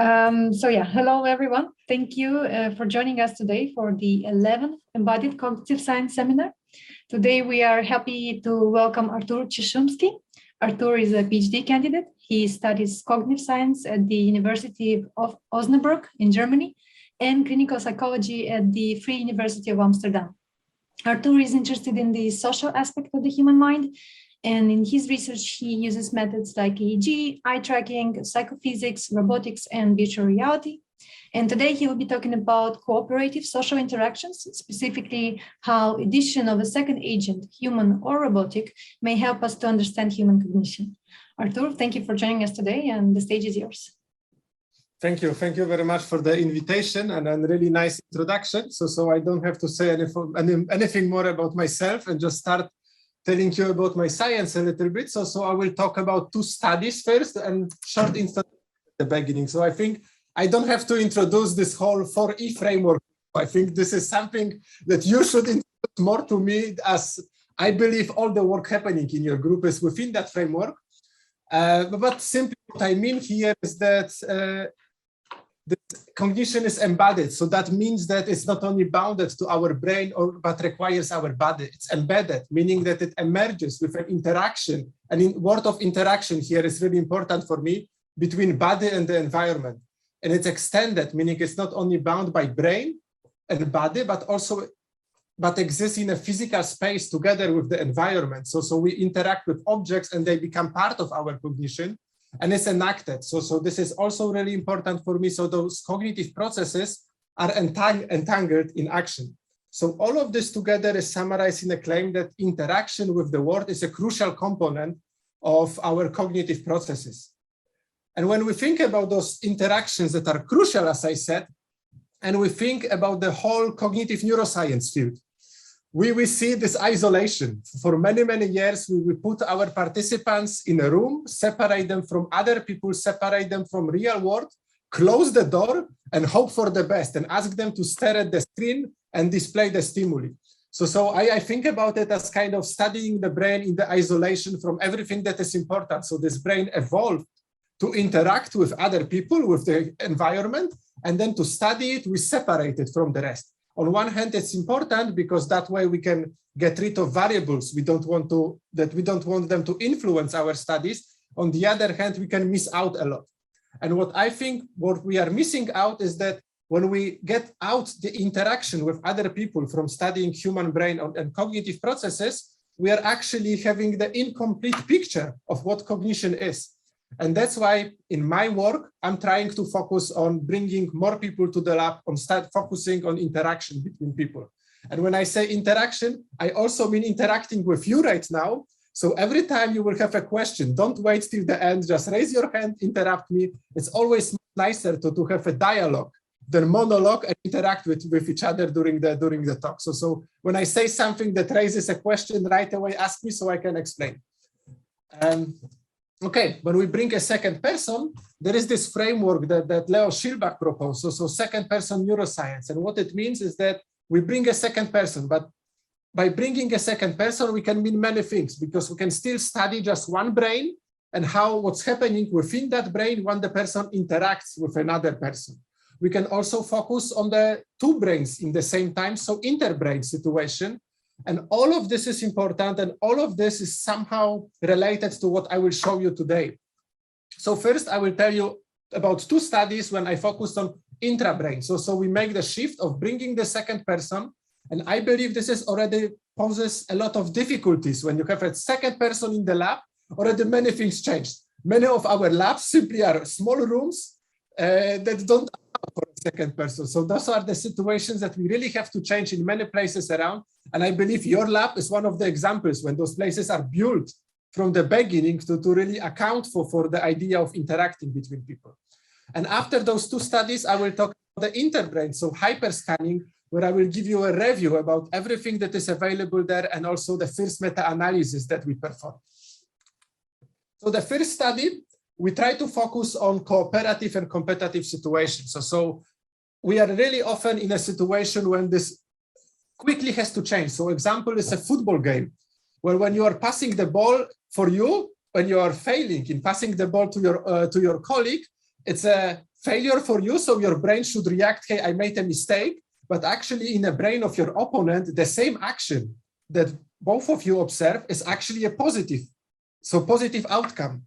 Hello everyone. Thank you for joining us today for the 11th Embodied Cognitive Science Seminar. Today we are happy to welcome Artur Czeszumski. Artur is a PhD candidate. He studies cognitive science at the University of Osnabrück in Germany and clinical psychology at the Free University of Amsterdam. Artur is interested in the social aspect of the human mind, and in his research, he uses methods like EEG, eye tracking, psychophysics, robotics, and virtual reality. And today he will be talking about cooperative social interactions, specifically how addition of a second agent, human or robotic, may help us to understand human cognition. Artur, thank you for joining us today, and the stage is yours. Thank you. Thank you very much for the invitation and a really nice introduction. So I don't have to say anything more about myself and just start telling you about my science a little bit. So I will talk about two studies first and short introduction at the beginning. So I think I don't have to introduce this whole 4E framework. I think this is something that you should introduce more to me, as I believe all the work happening in your group is within that framework. But simply what I mean here is that the cognition is embedded. So that means that it's not only bounded to our brain, but requires our body. It's embedded, meaning that it emerges with an interaction. And in word of interaction here is really important for me, between body and the environment. And it's extended, meaning it's not only bound by brain and body, but exists in a physical space together with the environment. So we interact with objects and they become part of our cognition. And it's enacted. So this is also really important for me. So those cognitive processes are entangled in action. So all of this together is summarized in a claim that interaction with the world is a crucial component of our cognitive processes. And when we think about those interactions that are crucial, as I said, and we think about the whole cognitive neuroscience field, we see this isolation. For many, many years, we put our participants in a room, separate them from other people, separate them from real world, close the door and hope for the best and ask them to stare at the screen and display the stimuli. So I think about it as kind of studying the brain in the isolation from everything that is important. So this brain evolved to interact with other people, with the environment, and then to study it, we separate it from the rest. On one hand, it's important because that way we can get rid of variables we don't want them to influence our studies. On the other hand, we can miss out a lot. And what we are missing out is that when we get out the interaction with other people from studying human brain and cognitive processes, we are actually having the incomplete picture of what cognition is. And that's why in my work, I'm trying to focus on bringing more people to the lab, on start focusing on interaction between people. And when I say interaction, I also mean interacting with you right now. So every time you will have a question, don't wait till the end, just raise your hand, interrupt me. It's always nicer to have a dialogue than monologue and interact with each other during the talk. So when I say something that raises a question, right away, ask me so I can explain. Okay, when we bring a second person, there is this framework that Leo Schilbach proposed, so second person neuroscience. And what it means is that we bring a second person, but by bringing a second person, we can mean many things because we can still study just one brain and what's happening within that brain when the person interacts with another person. We can also focus on the two brains in the same time, so interbrain situation. And all of this is important, and all of this is somehow related to what I will show you today. So first, I will tell you about two studies when I focused on intra-brain. So we make the shift of bringing the second person, and I believe this is already poses a lot of difficulties. When you have a second person in the lab, already many things changed. Many of our labs simply are small rooms that don't allow for a second person. So those are the situations that we really have to change in many places around. And I believe your lab is one of the examples when those places are built from the beginning to really account for the idea of interacting between people. And after those two studies, I will talk about the interbrain, so hyperscanning, where I will give you a review about everything that is available there and also the first meta-analysis that we performed. So the first study, we try to focus on cooperative and competitive situations. So we are really often in a situation when this quickly has to change. So example is a football game, where when you are passing the ball for you, when you are failing in passing the ball to your colleague, it's a failure for you, so your brain should react, hey, I made a mistake, but actually in the brain of your opponent, the same action that both of you observe is actually a positive, so positive outcome.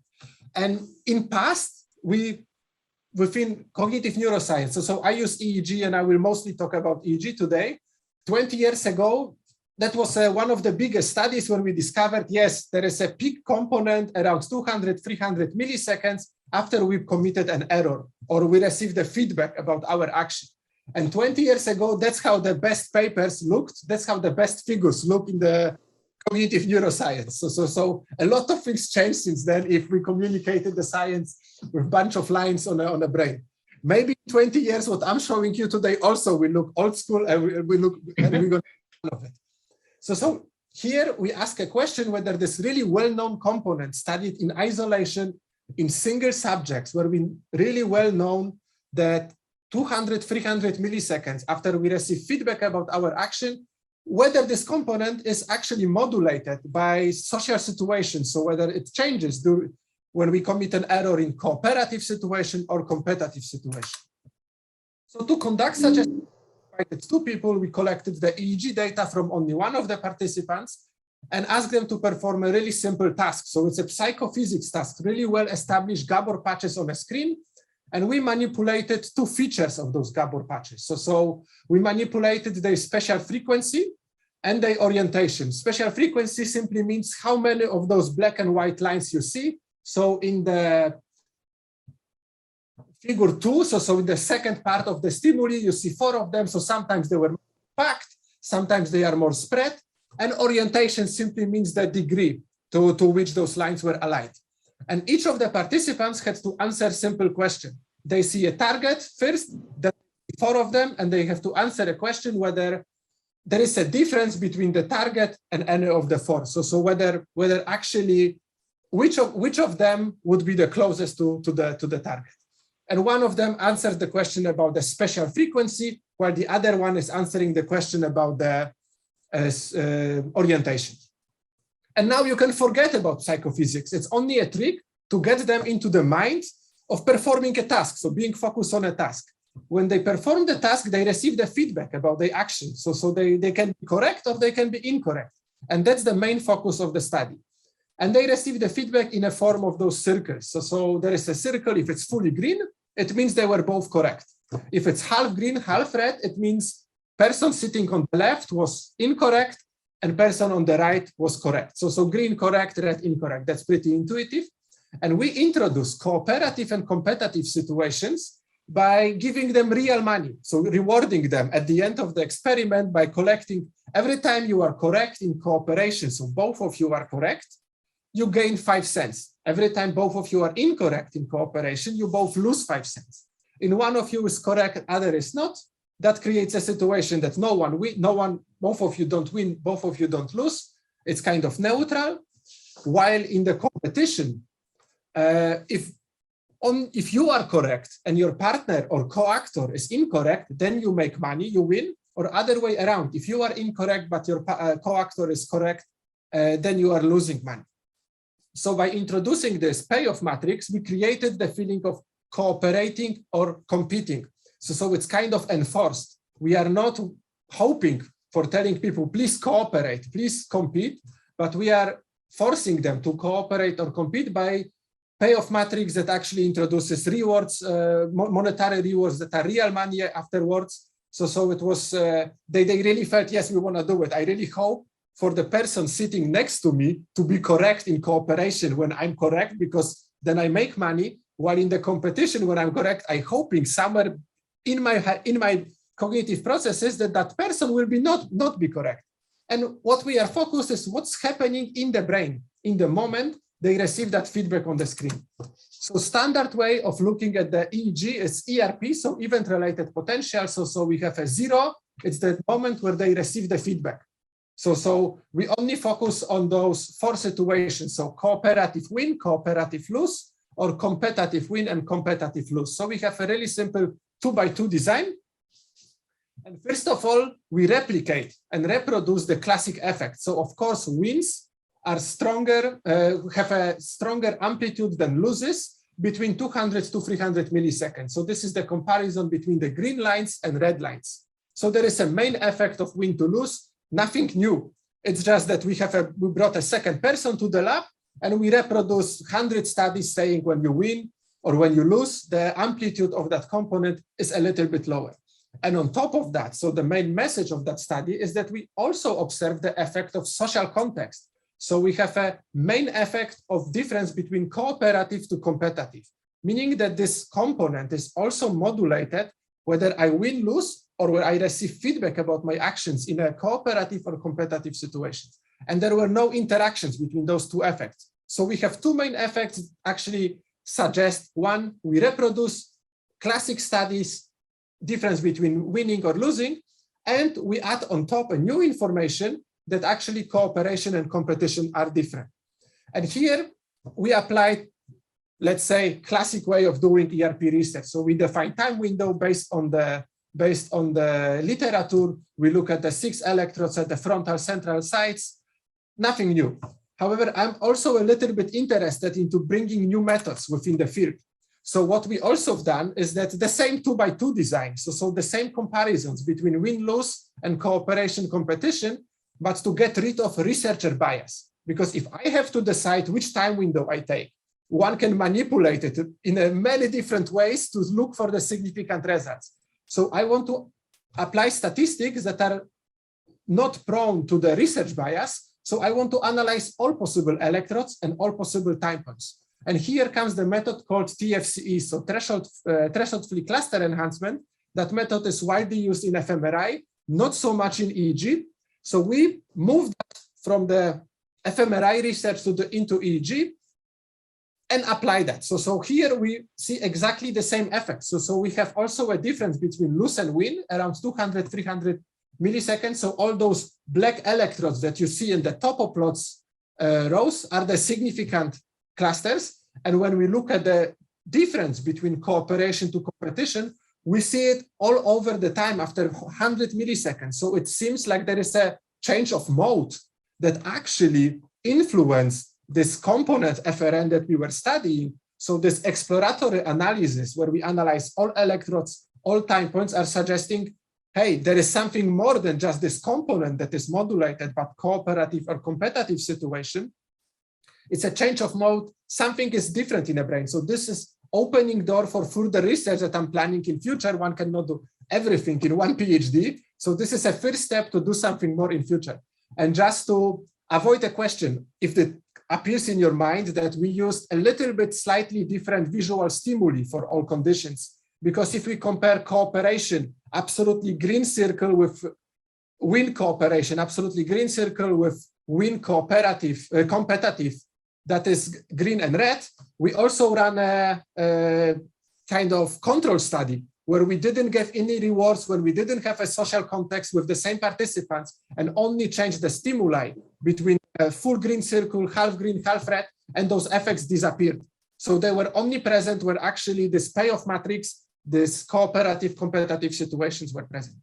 And in past, within cognitive neuroscience, so I use EEG and I will mostly talk about EEG today. 20 years ago, that was one of the biggest studies when we discovered, yes, there is a peak component around 200, 300 milliseconds after we committed an error or we received the feedback about our action. And 20 years ago, that's how the best papers looked. That's how the best figures look in the cognitive neuroscience. So a lot of things changed since then if we communicated the science with a bunch of lines on a brain. Maybe in 20 years, what I'm showing you today also will look old school and we're going to love it. So here we ask a question whether this really well-known component studied in isolation in single subjects where we really well known that 200, 300 milliseconds after we receive feedback about our action, whether this component is actually modulated by social situations. So whether it changes when we commit an error in cooperative situation or competitive situation. So to conduct such a two people, we collected the EEG data from only one of the participants and asked them to perform a really simple task. So it's a psychophysics task, really well-established Gabor patches on a screen. And we manipulated two features of those Gabor patches. So we manipulated their spatial frequency and their orientation. Spatial frequency simply means how many of those black and white lines you see. So in the figure 2, so in the second part of the stimuli, you see 4 of them. So sometimes they were packed, sometimes they are more spread. And orientation simply means the degree to which those lines were aligned. And each of the participants had to answer a simple question. They see a target first, then 4 of them, and they have to answer a question whether there is a difference between the target and any of the 4. So whether actually which of them would be the closest to the target. And one of them answers the question about the spatial frequency, while the other one is answering the question about the orientation. And now you can forget about psychophysics. It's only a trick to get them into the mind of performing a task, so being focused on a task. When they perform the task, they receive the feedback about their action. So they can be correct or they can be incorrect. And that's the main focus of the study. And they receive the feedback in a form of those circles. So there is a circle. If it's fully green, it means they were both correct. If it's half green, half red, it means person sitting on the left was incorrect and person on the right was correct. So green correct, red incorrect. That's pretty intuitive. And we introduce cooperative and competitive situations by giving them real money. So rewarding them at the end of the experiment by collecting every time you are correct in cooperation. So both of you are correct, you gain 5 cents. Every time both of you are incorrect in cooperation, you both lose 5 cents. In one of you is correct, other is not. That creates a situation that both of you don't win, both of you don't lose. It's kind of neutral. While in the competition, if you are correct and your partner or co-actor is incorrect, then you make money, you win, or other way around. If you are incorrect, but your co-actor is correct, then you are losing money. So by introducing this payoff matrix, we created the feeling of cooperating or competing. So it's kind of enforced. We are not hoping for telling people, please cooperate, please compete, but we are forcing them to cooperate or compete by payoff matrix that actually introduces rewards, monetary rewards that are real money afterwards. So it was, they really felt, yes, we want to do it. I really hope for the person sitting next to me to be correct in cooperation when I'm correct, because then I make money, while in the competition when I'm correct, I'm hoping somewhere in my cognitive processes that person will be not be correct. And what we are focused is what's happening in the brain in the moment they receive that feedback on the screen. So standard way of looking at the EEG is ERP, so event-related potential. So we have a 0, it's the moment where they receive the feedback. So we only focus on those 4 situations. So cooperative win, cooperative lose, or competitive win and competitive lose. So we have a really simple 2x2 design. And first of all, we replicate and reproduce the classic effect. So of course, wins are stronger, have a stronger amplitude than loses. between 200 to 300 milliseconds. So this is the comparison between the green lines and red lines. So there is a main effect of win to lose, nothing new. It's just that we brought a second person to the lab and we reproduce 100 studies saying when you win or when you lose, the amplitude of that component is a little bit lower. And on top of that, so the main message of that study is that we also observe the effect of social context. So we have a main effect of difference between cooperative to competitive, meaning that this component is also modulated whether I win, lose, or whether I receive feedback about my actions in a cooperative or competitive situation. And there were no interactions between those two effects. So we have two main effects actually suggest: one, we reproduce classic studies, difference between winning or losing, and we add on top a new information that actually cooperation and competition are different. And here we applied, let's say, classic way of doing ERP research. So we define time window based on the literature. We look at the 6 electrodes at the frontal central sites, nothing new. However, I'm also a little bit interested into bringing new methods within the field. So what we also have done is that the same 2x2 design, so the same comparisons between win-lose and cooperation competition, but to get rid of researcher bias. Because if I have to decide which time window I take, one can manipulate it in many different ways to look for the significant results. So I want to apply statistics that are not prone to the research bias. So I want to analyze all possible electrodes and all possible time points. And here comes the method called TFCE, so threshold-free cluster enhancement. That method is widely used in fMRI, not so much in EEG. So we moved from the fMRI research into EEG and apply that. So here we see exactly the same effect. So we have also a difference between lose and win around 200, 300 milliseconds. So all those black electrodes that you see in the topoplots rows are the significant clusters. And when we look at the difference between cooperation to competition, we see it all over the time after 100 milliseconds. So it seems like there is a change of mode that actually influence this component FRN that we were studying. So this exploratory analysis where we analyze all electrodes, all time points are suggesting, hey, there is something more than just this component that is modulated, but cooperative or competitive situation. It's a change of mode. Something is different in the brain. So this is opening door for further research that I'm planning in future. One cannot do everything in one PhD. So this is a first step to do something more in future. And just to avoid a question, if it appears in your mind that we used a little bit slightly different visual stimuli for all conditions, because if we compare cooperation, absolutely green circle with win cooperation, absolutely green circle with win cooperative, competitive, that is green and red. We also ran a kind of control study where we didn't give any rewards, when we didn't have a social context with the same participants and only changed the stimuli between a full green circle, half green, half red, and those effects disappeared. So they were omnipresent where actually this payoff matrix, this cooperative, competitive situations were present.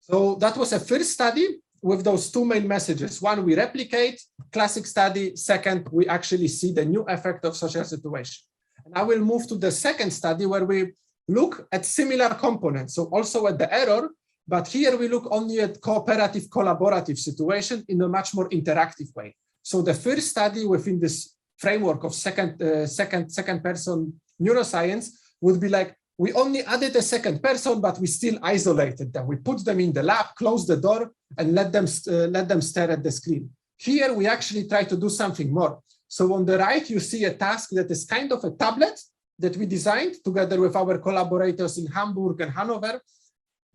So that was a first study with those two main messages. One, we replicate classic study. Second, we actually see the new effect of social situation. And I will move to the second study where we look at similar components. So also at the error, but here we look only at cooperative, collaborative situation in a much more interactive way. So the first study within this framework of second person neuroscience would be like, we only added a second person, but we still isolated them. We put them in the lab, close the door, and let them stare at the screen. Here, we actually try to do something more. So on the right, you see a task that is kind of a tablet that we designed together with our collaborators in Hamburg and Hanover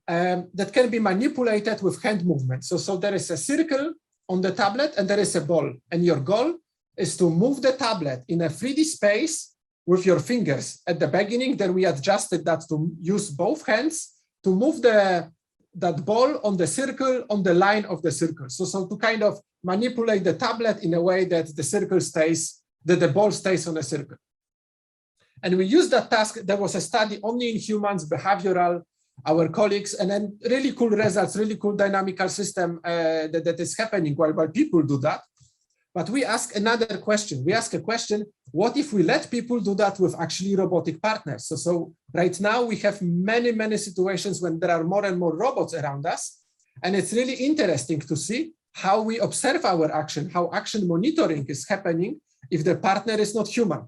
that can be manipulated with hand movement. So there is a circle on the tablet and there is a ball. And your goal is to move the tablet in a 3D space with your fingers. At the beginning, then we adjusted that to use both hands to move that ball on the circle, on the line of the circle. So to kind of manipulate the tablet in a way that the circle stays, that the ball stays on a circle. And we used that task. There was a study only in humans, behavioral, our colleagues, and then really cool results, really cool dynamical system that is happening while people do that. But we ask another question. We ask a question, what if we let people do that with actually robotic partners? So right now we have many situations when there are more and more robots around us. And it's really interesting to see how we observe our action, how action monitoring is happening if the partner is not human.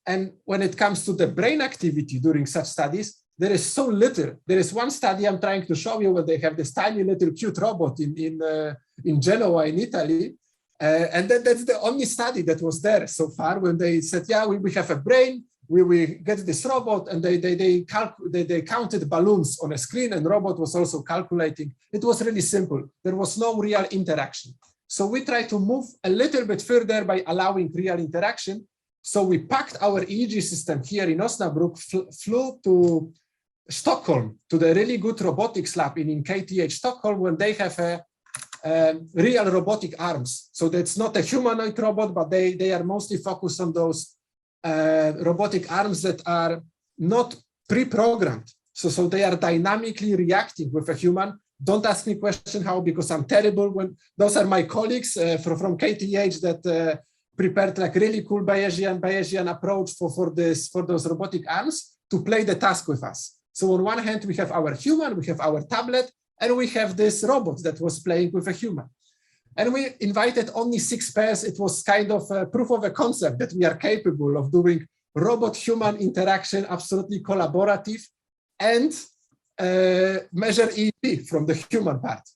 And when it comes to the brain activity during such studies, there is so little. There is one study I'm trying to show you where they have this tiny little cute robot in Genoa in Italy. And that's the only study that was there so far when they said, yeah, we have a brain, we get this robot, and they counted balloons on a screen, and robot was also calculating. It was really simple. There was no real interaction. So we try to move a little bit further by allowing real interaction. So we packed our EEG system here in Osnabrück, flew to Stockholm, to the really good robotics lab in KTH Stockholm, when they have a real robotic arms. So that's not a humanoid robot, but they are mostly focused on those robotic arms that are not pre-programmed. So they are dynamically reacting with a human. Don't ask me question how, because I'm terrible. When those are my colleagues from KTH that prepared like really cool Bayesian approach for those robotic arms to play the task with us. So on one hand, we have our human, we have our tablet, and we have this robot that was playing with a human. And we invited only 6 pairs. It was kind of a proof of a concept that we are capable of doing robot-human interaction, absolutely collaborative, and measure EEG from the human part.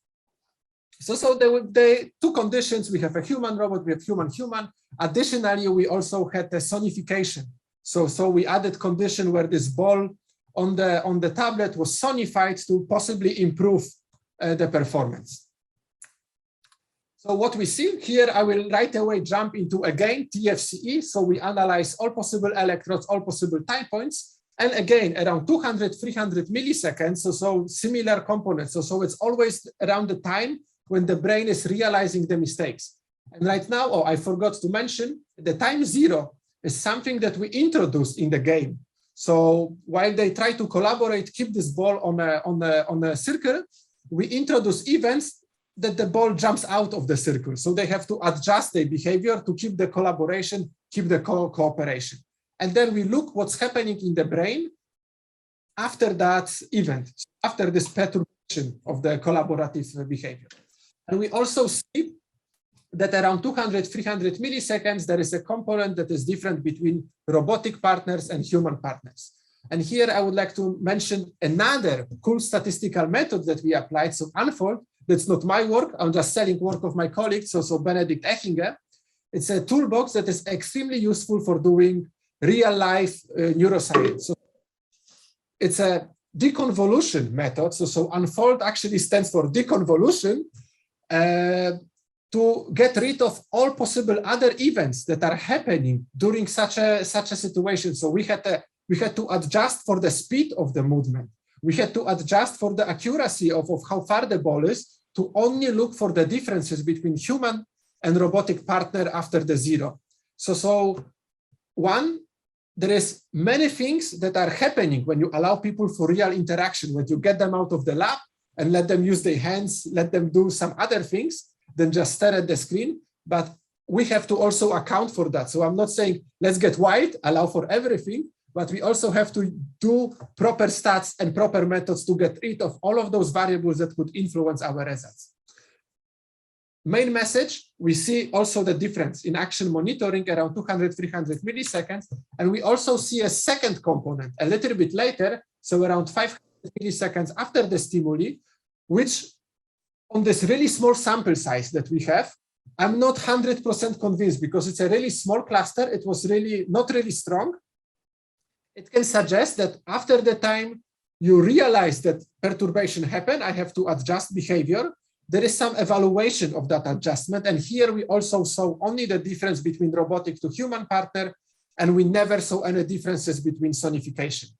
So there were the 2 conditions. We have a human robot, we have human-human. Additionally, we also had the sonification. So we added condition where this ball on the tablet was sonified to possibly improve the performance. So what we see here, I will right away jump into again TFCE. So we analyze all possible electrodes, all possible time points, and again around 200-300 milliseconds. So similar components. So it's always around the time when the brain is realizing the mistakes. And right now, I forgot to mention, the time 0 is something that we introduced in the game. So while they try to collaborate, keep this ball on a circle, we introduce events that the ball jumps out of the circle. So they have to adjust their behavior to keep the collaboration, keep the cooperation. And then we look what's happening in the brain after that event, after this perturbation of the collaborative behavior. And we also see that around 200-300 milliseconds, there is a component that is different between robotic partners and human partners. And here I would like to mention another cool statistical method that we applied. So Unfold, that's not my work. I'm just selling work of my colleagues, so Benedict Echinger. It's a toolbox that is extremely useful for doing real life neuroscience. So it's a deconvolution method. So Unfold actually stands for deconvolution. To get rid of all possible other events that are happening during such a situation. So we had to adjust for the speed of the movement. We had to adjust for the accuracy of how far the ball is to only look for the differences between human and robotic partner after the 0. So one, there is many things that are happening when you allow people for real interaction, when you get them out of the lab and let them use their hands, let them do some other things than just stare at the screen, but we have to also account for that. So I'm not saying let's get wide, allow for everything, but we also have to do proper stats and proper methods to get rid of all of those variables that could influence our results. Main message, we see also the difference in action monitoring around 200-300 milliseconds, and we also see a second component a little bit later, so around 500 milliseconds after the stimuli, which on this really small sample size that we have, I'm not 100% convinced because it's a really small cluster. It was really not really strong. It can suggest that after the time you realize that perturbation happened, I have to adjust behavior. There is some evaluation of that adjustment. And here we also saw only the difference between robotic to human partner, and we never saw any differences between sonification.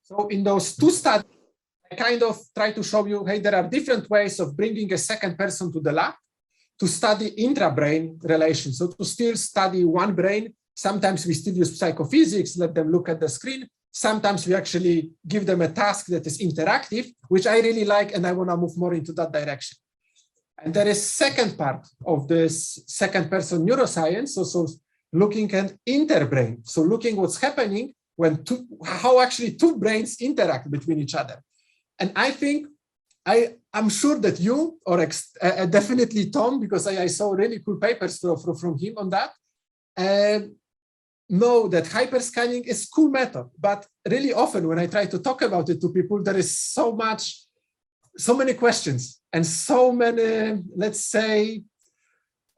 So in those 2 studies, I kind of try to show you, hey, there are different ways of bringing a second person to the lab to study intra-brain relations. So to still study one brain, sometimes we still use psychophysics, let them look at the screen. Sometimes we actually give them a task that is interactive, which I really like, and I want to move more into that direction. And there is second part of this second person neuroscience, so looking at interbrain. So looking what's happening when how actually two brains interact between each other. And I think, I'm sure that you, or definitely Tom, because I saw really cool papers from him on that, know that hyperscanning is cool method. But really often when I try to talk about it to people, there is so many questions and so many, let's say,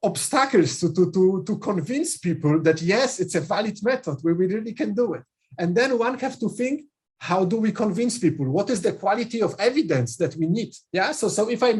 obstacles to convince people that yes, it's a valid method where we really can do it. And then one have to think, how do we convince people? What is the quality of evidence that we need? Yeah. So if I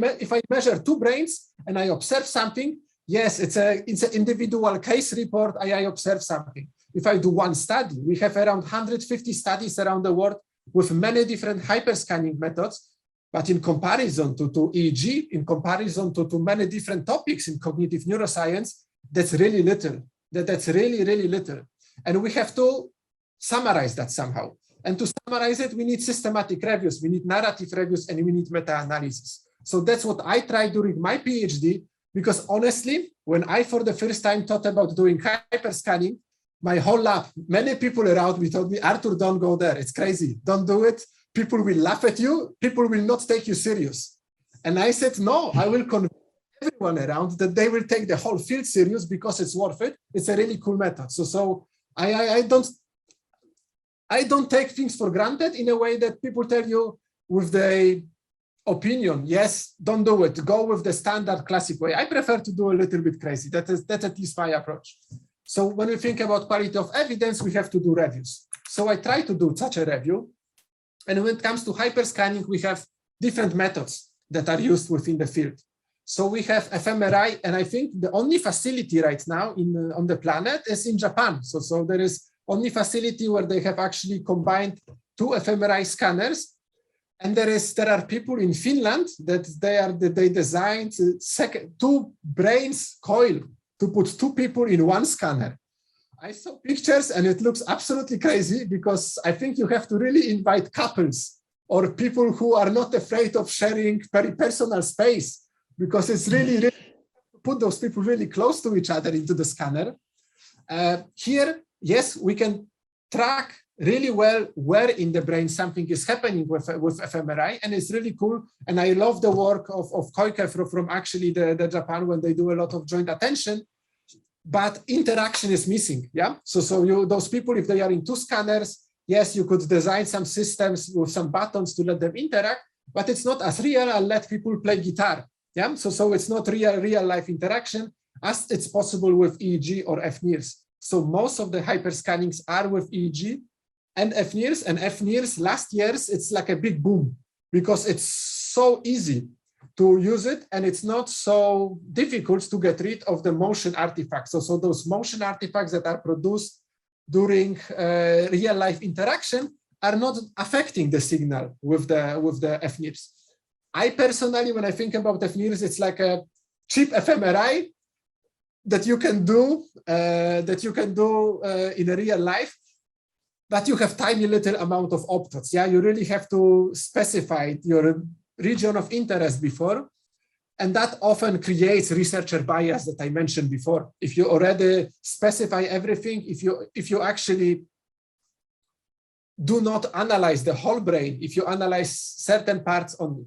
measure two brains and I observe something, yes, it's an individual case report. I observe something. If I do one study, we have around 150 studies around the world with many different hyperscanning methods. But in comparison to EEG, in comparison to many different topics in cognitive neuroscience, that's really little. That's really, really little. And we have to summarize that somehow. And to summarize it, we need systematic reviews, we need narrative reviews, and we need meta-analysis. So that's what I tried during my PhD, because honestly, when I for the first time thought about doing hyperscanning, my whole lab, many people around me told me, Artur, don't go there. It's crazy. Don't do it. People will laugh at you. People will not take you serious. And I said, no, I will convince everyone around that they will take the whole field serious because it's worth it. It's a really cool method. So I don't take things for granted in a way that people tell you with the opinion, yes, don't do it. Go with the standard classic way. I prefer to do a little bit crazy. That's at least my approach. So when we think about quality of evidence, we have to do reviews. So I try to do such a review. And when it comes to hyperscanning, we have different methods that are used within the field. So we have fMRI, and I think the only facility right now on the planet is in Japan. So there is only facility where they have actually combined two fMRI scanners. And there are people in Finland that they designed two brains coil to put two people in one scanner. I saw pictures and it looks absolutely crazy, because I think you have to really invite couples or people who are not afraid of sharing very personal space, because it's really put those people really close to each other into the scanner. Here, yes, we can track really well where in the brain something is happening with fMRI, and it's really cool. And I love the work of Koike from actually the Japan, when they do a lot of joint attention, but interaction is missing. Yeah. So those people, if they are in two scanners, yes, you could design some systems with some buttons to let them interact, but it's not as real. I'll let people play guitar. Yeah. So it's not real life interaction as it's possible with EEG or FNIRS. So most of the hyperscannings are with EEG and FNIRS, and FNIRS last years, it's like a big boom because it's so easy to use it, and it's not so difficult to get rid of the motion artifacts. So those motion artifacts that are produced during real life interaction are not affecting the signal with the FNIRS. I personally, when I think about FNIRS, it's like a cheap fMRI that you can do in a real life, but you have tiny little amount of optods. Yeah, you really have to specify your region of interest before, and that often creates researcher bias that I mentioned before. If you already specify everything, if you actually do not analyze the whole brain, if you analyze certain parts only.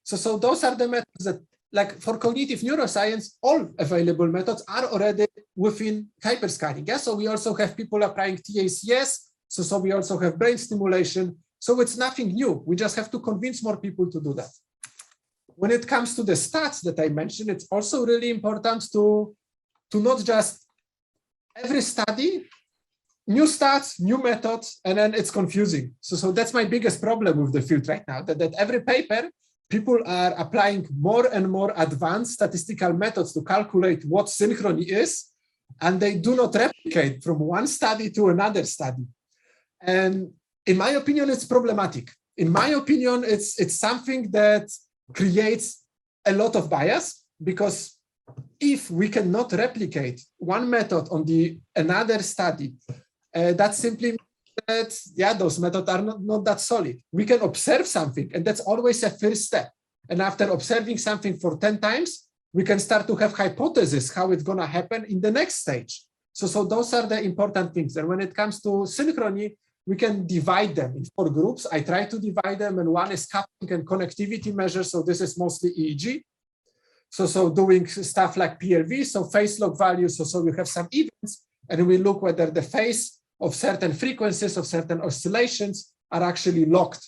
So those are the methods that, like for cognitive neuroscience, all available methods are already within hyperscanning. Yeah? So we also have people applying TACS. So we also have brain stimulation. So it's nothing new. We just have to convince more people to do that. When it comes to the stats that I mentioned, it's also really important to not just every study, new stats, new methods, and then it's confusing. So that's my biggest problem with the field right now, that every paper, people are applying more and more advanced statistical methods to calculate what synchrony is, and they do not replicate from one study to another study. And in my opinion, it's problematic. In my opinion, it's something that creates a lot of bias, because if we cannot replicate one method on another study, that simply means that, yeah, those methods are not that solid. We can observe something, and that's always a first step. And after observing something for 10 times, we can start to have hypotheses how it's going to happen in the next stage. So those are the important things. And when it comes to synchrony, we can divide them in 4 groups. I try to divide them, and one is coupling and connectivity measures. So this is mostly EEG. So doing stuff like PLV, so phase log values. So we have some events, and we look whether the phase of certain frequencies of certain oscillations are actually locked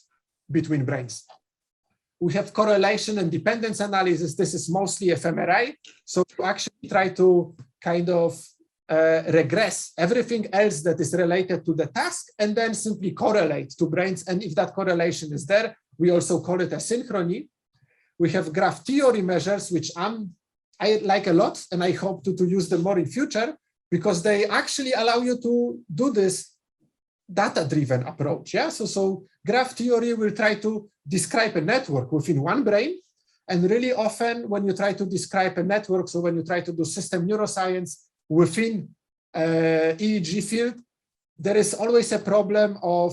between brains. We have correlation and dependence analysis. This is mostly fMRI. So to actually try to kind of regress everything else that is related to the task and then simply correlate to brains. And if that correlation is there, we also call it a synchrony. We have graph theory measures, which I like a lot, and I hope to use them more in future, because they actually allow you to do this data-driven approach. Yeah. So graph theory will try to describe a network within one brain. And really often when you try to describe a network, so when you try to do system neuroscience within EEG field, there is always a problem of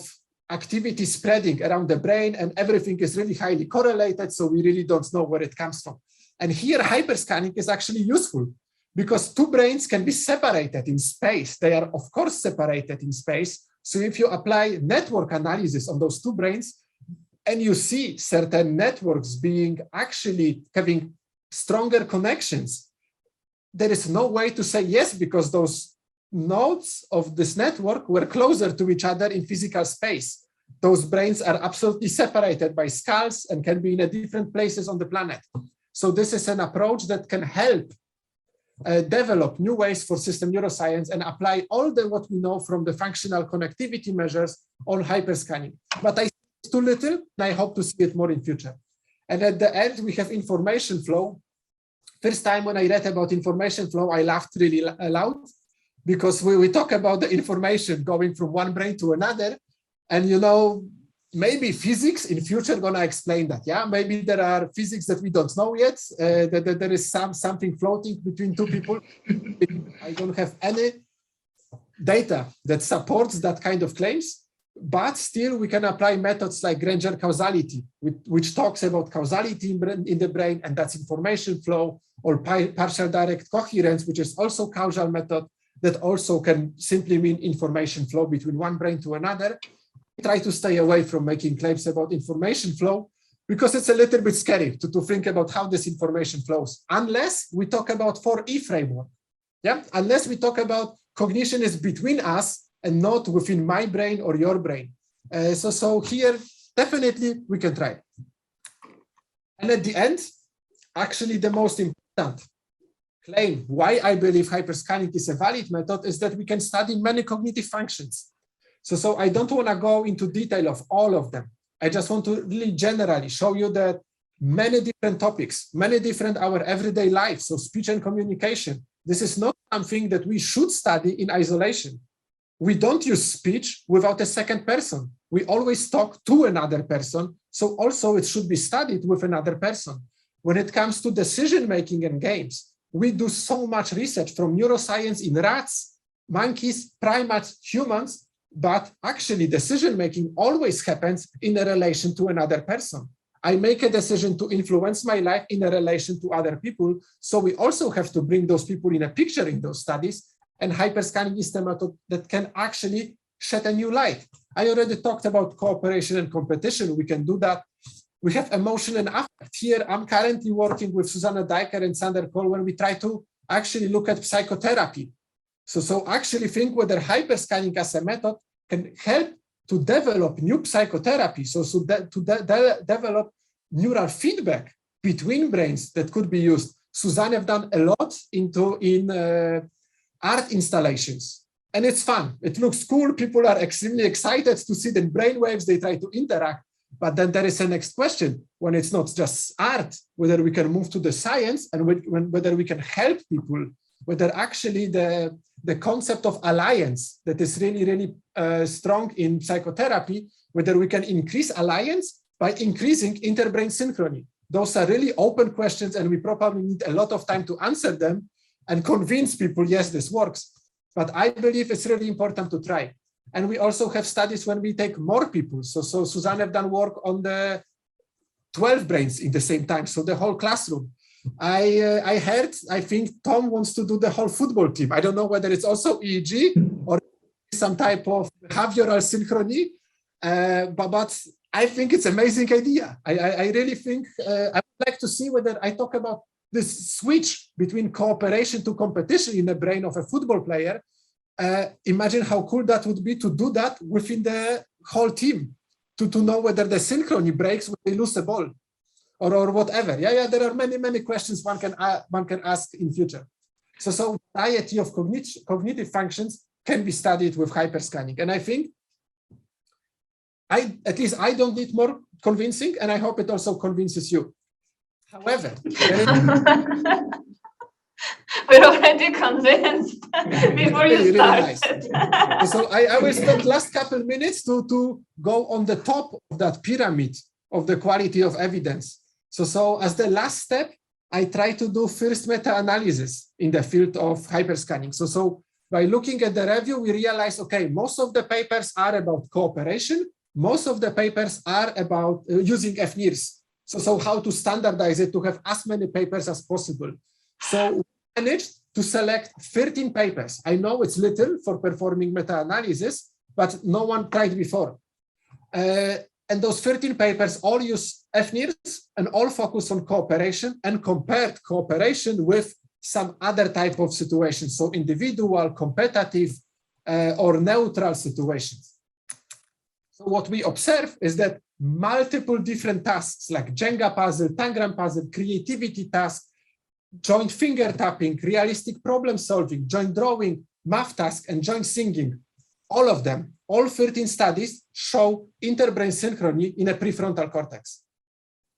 activity spreading around the brain, and everything is really highly correlated. So we really don't know where it comes from. And here hyperscanning is actually useful, because 2 brains can be separated in space. They are, of course, separated in space. So if you apply network analysis on those 2 brains, and you see certain networks being actually having stronger connections, there is no way to say yes, because those nodes of this network were closer to each other in physical space. Those brains are absolutely separated by skulls and can be in different places on the planet. So this is an approach that can help develop new ways for system neuroscience and apply all what we know from the functional connectivity measures on hyperscanning. But I see it's too little, and I hope to see it more in future. And at the end, we have information flow. First time when I read about information flow, I laughed really loud, because we talk about the information going from one brain to another. And, you know, maybe physics in future going to explain that. Yeah, maybe there are physics that we don't know yet, that there is something floating between 2 people. I don't have any data that supports that kind of claims, but still we can apply methods like Granger causality, which talks about causality in the brain, and that's information flow, or partial direct coherence, which is also causal method that also can simply mean information flow between one brain to another. Try to stay away from making claims about information flow, because it's a little bit scary to think about how this information flows, unless we talk about 4E framework. Yeah, unless we talk about cognition is between us and not within my brain or your brain. So here, definitely we can try. And at the end, actually the most important claim why I believe hyperscanning is a valid method is that we can study many cognitive functions. So I don't want to go into detail of all of them. I just want to really generally show you that many different topics, many different our everyday life. So speech and communication. This is not something that we should study in isolation. We don't use speech without a second person. We always talk to another person. So also it should be studied with another person. When it comes to decision-making and games, we do so much research from neuroscience in rats, monkeys, primates, humans, but actually decision-making always happens in a relation to another person. I make a decision to influence my life in a relation to other people. So we also have to bring those people in a picture in those studies. And hyperscanning is the method that can actually shed a new light. I already talked about cooperation and competition. We can do that. We have emotion and affect. Here, I'm currently working with Susanna Dijker and Sander Kohl, where we try to actually look at psychotherapy. So actually think whether hyperscanning as a method can help to develop new psychotherapy. Develop neural feedback between brains that could be used. Susanne have done a lot in art installations, and it's fun. It looks cool. People are extremely excited to see the brainwaves. They try to interact. But then there is a next question, when it's not just art, whether we can move to the science and whether we can help people, whether actually the concept of alliance that is really, really strong in psychotherapy, whether we can increase alliance by increasing interbrain synchrony. Those are really open questions, and we probably need a lot of time to answer them and convince people, yes, this works. But I believe it's really important to try. And we also have studies when we take more people. So Suzanne have done work on the 12 brains in the same time, so the whole classroom. I heard, I think Tom wants to do the whole football team. I don't know whether it's also EEG or some type of behavioral synchrony, but I think it's an amazing idea. I really think I would like to see whether I talk about this switch between cooperation to competition in the brain of a football player. Imagine how cool that would be to do that within the whole team, to know whether the synchrony breaks when they lose the ball or whatever. Yeah, there are many questions one can ask in future. So variety of cognitive functions can be studied with hyperscanning. And I think at least I don't need more convincing, and I hope it also convinces you. However, we're already convinced before you started. Really nice. So I will spend last couple minutes to go on the top of that pyramid of the quality of evidence. So as the last step, I try to do first meta-analysis in the field of hyperscanning. So by looking at the review, we realize, okay, most of the papers are about cooperation. Most of the papers are about using FNIRS. So how to standardize it to have as many papers as possible. So we managed to select 13 papers. I know it's little for performing meta-analysis, but no one tried before. And those 13 papers all use FNIRS and all focus on cooperation and compared cooperation with some other type of situations. So individual, competitive, or neutral situations. So what we observe is that multiple different tasks like Jenga puzzle, tangram puzzle, creativity task, joint finger tapping, realistic problem solving, joint drawing, math task, and joint singing, all of them, all 13 studies show interbrain synchrony in a prefrontal cortex.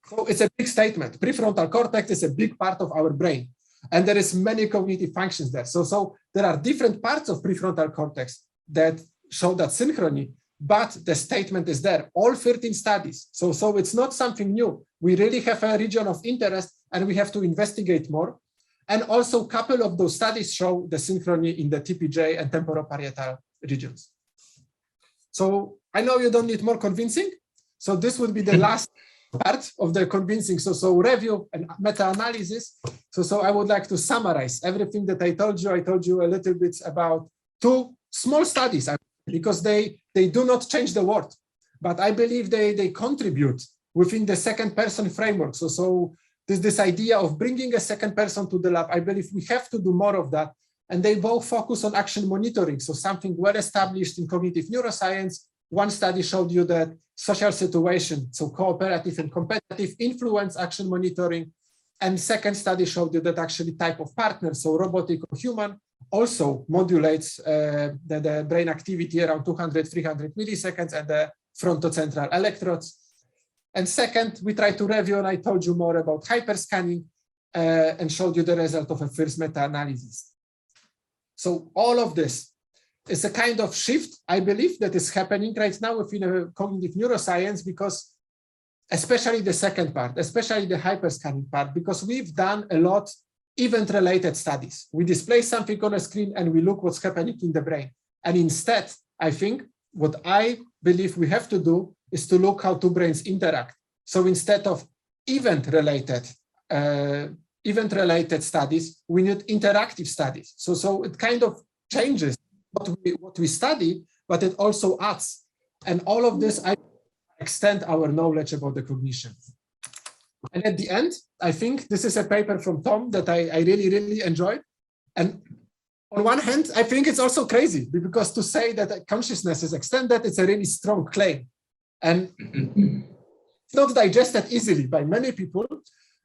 So it's a big statement. Prefrontal cortex is a big part of our brain, and there is many cognitive functions there. So there are different parts of prefrontal cortex that show that synchrony, but the statement is there, all 13 studies. So it's not something new. We really have a region of interest and we have to investigate more. And also a couple of those studies show the synchrony in the TPJ and temporoparietal regions. So I know you don't need more convincing. So this would be the last part of the convincing. So review and meta-analysis. So I would like to summarize everything that I told you a little bit about two small studies, because they do not change the world, but I believe they contribute within the second person framework. So this idea of bringing a second person to the lab, I believe we have to do more of that. And they both focus on action monitoring. So something well established in cognitive neuroscience. One study showed you that social situation, so cooperative and competitive, influence action monitoring. And second study showed you that actually type of partner, so robotic or human, also modulates the brain activity around 200, 300 milliseconds and the frontocentral electrodes. And second, we tried to review, and I told you more about hyperscanning and showed you the result of a first meta-analysis. So all of this is a kind of shift, I believe, that is happening right now within cognitive neuroscience, because especially the second part, especially the hyperscanning part, because we've done a lot event-related studies. We display something on a screen and we look what's happening in the brain. And instead, I think what I believe we have to do is to look how two brains interact. So instead of event-related studies, we need interactive studies. So it kind of changes what we study, but it also adds. And all of this, I extend our knowledge about the cognition. And at the end, I think this is a paper from Tom that I really enjoyed. And on one hand, I think it's also crazy, because to say that consciousness is extended, it's a really strong claim. And it's not digested easily by many people,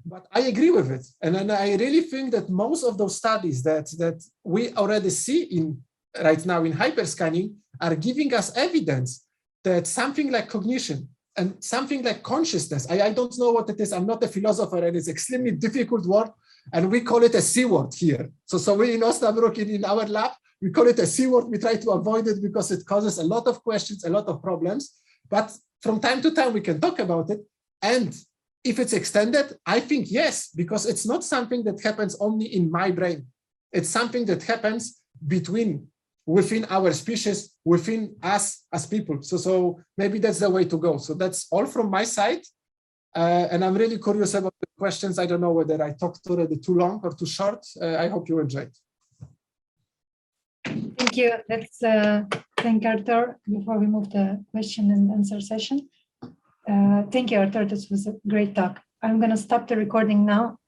but I agree with it. And then I really think that most of those studies that we already see right now in hyperscanning are giving us evidence that something like cognition and something like consciousness, I don't know what it is, I'm not a philosopher, and it's an extremely difficult word, and we call it a C word here. So we in Osnabrück, in our lab, we call it a C word. We try to avoid it because it causes a lot of questions, a lot of problems, but from time to time we can talk about it. And if it's extended, I think yes, because it's not something that happens only in my brain. It's something that happens within our species, within us as people. So maybe that's the way to go. So that's all from my side. And I'm really curious about the questions. I don't know whether I talked already too long or too short. I hope you enjoyed. Thank you. Let's thank Artur before we move the question and answer session. Thank you, Artur. This was a great talk. I'm going to stop the recording now